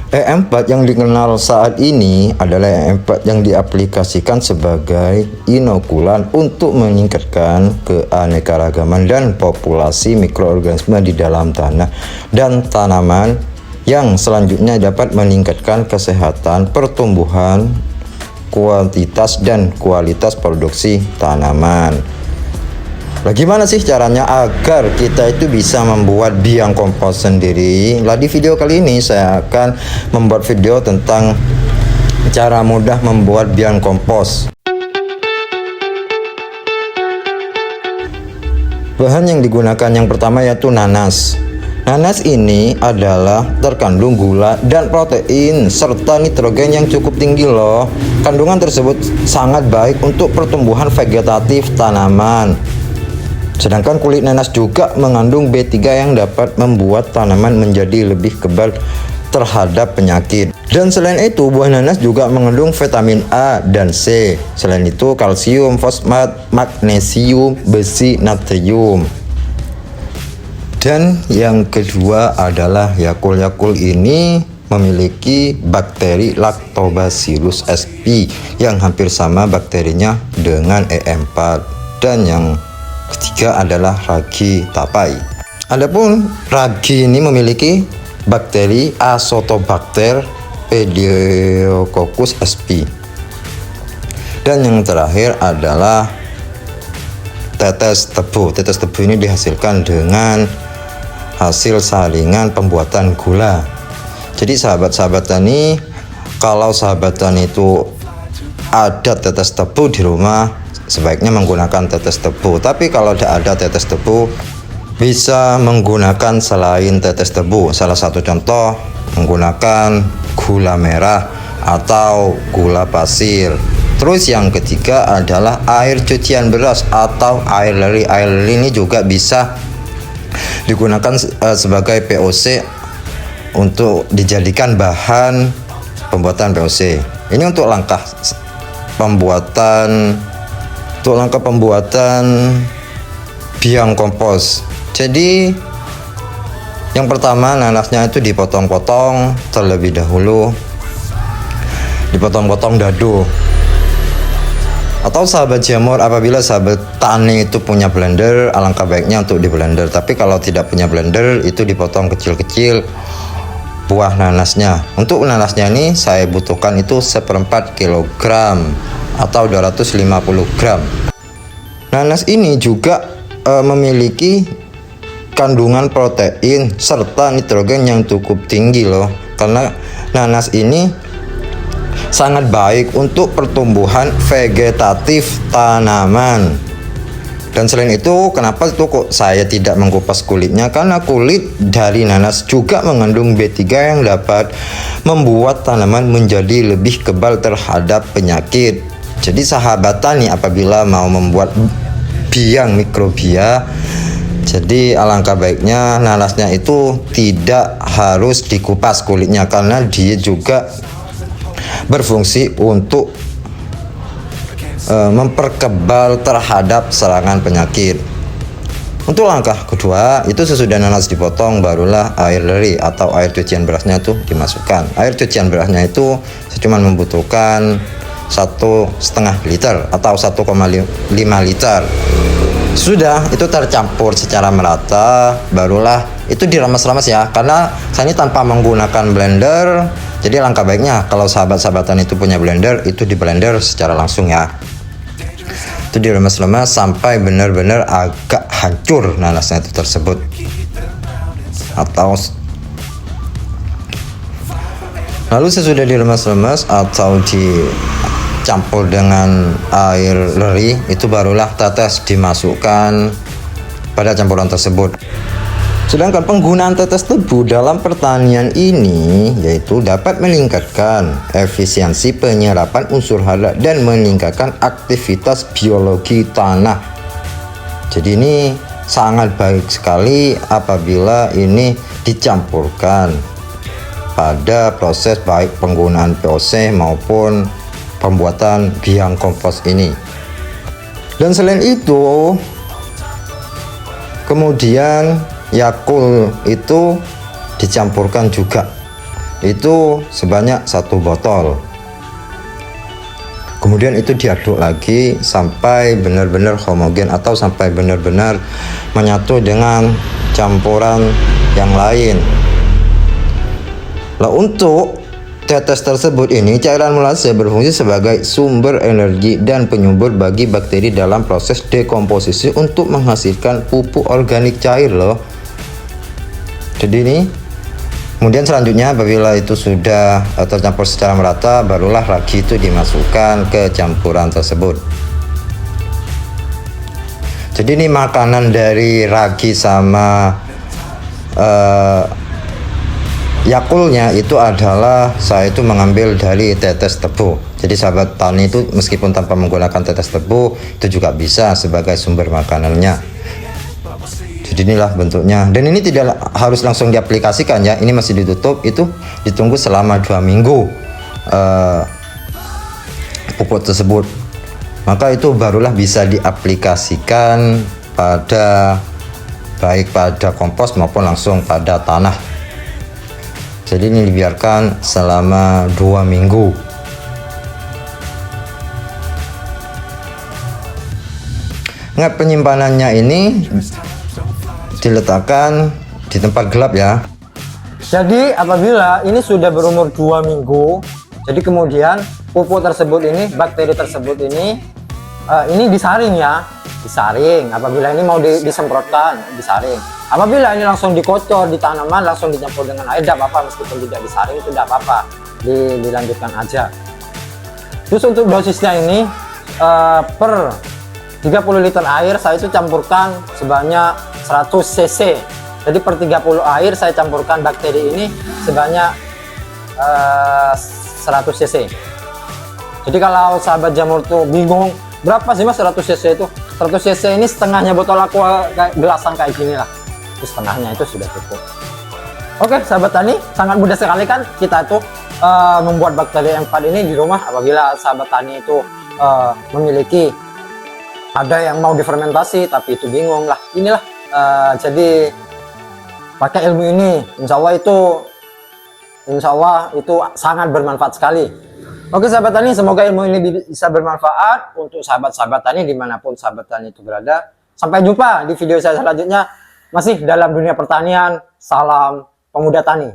E4 yang dikenal saat ini adalah E4 yang diaplikasikan sebagai inokulan untuk meningkatkan keanekaragaman dan populasi mikroorganisme di dalam tanah dan tanaman, yang selanjutnya dapat meningkatkan kesehatan, pertumbuhan, kuantitas dan kualitas produksi tanaman. Bagaimana sih caranya agar kita itu bisa membuat biang kompos sendiri? Di video kali ini saya akan membuat video tentang cara mudah membuat biang kompos. Bahan yang digunakan yang pertama yaitu nanas. Nanas ini adalah terkandung gula dan protein serta nitrogen yang cukup tinggi loh. Kandungan tersebut sangat baik untuk pertumbuhan vegetatif tanaman. Sedangkan kulit nanas juga mengandung B3 yang dapat membuat tanaman menjadi lebih kebal terhadap penyakit. Dan selain itu, buah nanas juga mengandung vitamin A dan C. Selain itu, kalsium, fosfat, magnesium, besi, natrium. Dan yang kedua adalah Yakult ini memiliki bakteri Lactobacillus sp yang hampir sama bakterinya dengan E4. Dan yang ketiga adalah ragi tapai. Adapun ragi ini memiliki bakteri Azotobacter pediococcus sp. Dan yang terakhir adalah tetes tebu. Tetes tebu ini dihasilkan dengan hasil saringan pembuatan gula. Jadi sahabat-sahabat tani, kalau sahabat tani itu ada tetes tebu di rumah, sebaiknya menggunakan tetes tebu. Tapi kalau tidak ada tetes tebu, bisa menggunakan selain tetes tebu. Salah satu contoh menggunakan gula merah atau gula pasir. Terus yang ketiga adalah air cucian beras atau air leri. Air leri ini juga bisa digunakan sebagai POC untuk dijadikan bahan pembuatan POC. Ini untuk langkah pembuatan biang kompos. Jadi yang pertama, nanasnya itu dipotong-potong terlebih dahulu, dipotong-potong dadu. Atau sahabat jamur, apabila sahabat tani itu punya blender, alangkah baiknya untuk di blender. Tapi kalau tidak punya blender, itu dipotong kecil-kecil buah nanasnya. Untuk nanasnya ini saya butuhkan itu 1/4 kilogram atau 250 gram. Nanas ini juga memiliki kandungan protein serta nitrogen yang cukup tinggi loh. Karena nanas ini sangat baik untuk pertumbuhan vegetatif tanaman. Dan selain itu, kenapa itu kok saya tidak mengupas kulitnya? Karena kulit dari nanas juga mengandung B3 yang dapat membuat tanaman menjadi lebih kebal terhadap penyakit. Jadi sahabat tani, apabila mau membuat biang mikrobia, jadi alangkah baiknya nanasnya itu tidak harus dikupas kulitnya, karena dia juga berfungsi untuk memperkebal terhadap serangan penyakit. Untuk langkah kedua, itu sesudah nanas dipotong, barulah air leri atau air cucian berasnya itu dimasukkan. Air cucian berasnya itu cuma membutuhkan 1,5 liter atau 1,5 liter. Sudah itu tercampur secara merata, barulah itu diremes-remes ya, karena saya ini tanpa menggunakan blender. Jadi langkah baiknya kalau sahabat-sahabatan itu punya blender, itu di blender secara langsung ya. Itu diremes-remes sampai benar-benar agak hancur nanasnya itu tersebut. Atau lalu sesudah diremes-remes atau dicampur dengan air leri, itu barulah tetes dimasukkan pada campuran tersebut. Sedangkan penggunaan tetes tebu dalam pertanian ini yaitu dapat meningkatkan efisiensi penyerapan unsur hara dan meningkatkan aktivitas biologi tanah. Jadi ini sangat baik sekali apabila ini dicampurkan pada proses baik penggunaan POC maupun pembuatan biang kompos ini. Dan selain itu, kemudian Yakult itu dicampurkan juga itu sebanyak 1 botol. Kemudian itu diaduk lagi sampai benar-benar homogen atau sampai benar-benar menyatu dengan campuran yang lain. Nah, untuk tetes tersebut ini, cairan molase berfungsi sebagai sumber energi dan penyumbur bagi bakteri dalam proses dekomposisi untuk menghasilkan pupuk organik cair loh. Jadi ini, kemudian selanjutnya apabila itu sudah tercampur secara merata, barulah ragi itu dimasukkan ke campuran tersebut. Jadi ini makanan dari ragi sama Yakulnya itu adalah saya itu mengambil dari tetes tebu. Jadi sahabat tani itu meskipun tanpa menggunakan tetes tebu itu juga bisa sebagai sumber makanannya. Jadi inilah bentuknya, dan ini tidak harus langsung diaplikasikan ya, ini masih ditutup, itu ditunggu selama 2 minggu pupuk tersebut, maka itu barulah bisa diaplikasikan pada baik pada kompos maupun langsung pada tanah. Jadi ini dibiarkan selama 2 minggu. Nah, penyimpanannya ini diletakkan di tempat gelap ya. Jadi apabila ini sudah berumur 2 minggu, jadi kemudian pupuk tersebut ini, bakteri tersebut ini disaring ya, disaring. Apabila ini mau disemprotkan, disaring. Apabila ini langsung dikocor di tanaman, langsung dicampur dengan air, tidak apa-apa, meskipun tidak disaring itu tidak apa-apa, dilanjutkan aja. Terus untuk dosisnya ini per 30 liter air saya itu campurkan sebanyak 100 cc. Jadi per 30 air saya campurkan bakteri ini sebanyak 100 cc. Jadi kalau sahabat jamur tuh bingung berapa sih mas 100 cc itu, 100 cc ini setengahnya botol aqua kayak gelasan kayak gini lah, itu setengahnya itu sudah cukup. Oke sahabat tani, sangat mudah sekali kan kita tuh membuat bakteri M4 ini di rumah. Apabila sahabat tani itu memiliki, ada yang mau difermentasi tapi itu bingung lah, inilah jadi pakai ilmu ini, insya Allah itu sangat bermanfaat sekali. Oke sahabat tani, semoga ilmu ini bisa bermanfaat untuk sahabat-sahabat tani dimanapun sahabat tani itu berada. Sampai jumpa di video saya selanjutnya, masih dalam dunia pertanian. Salam pemuda tani.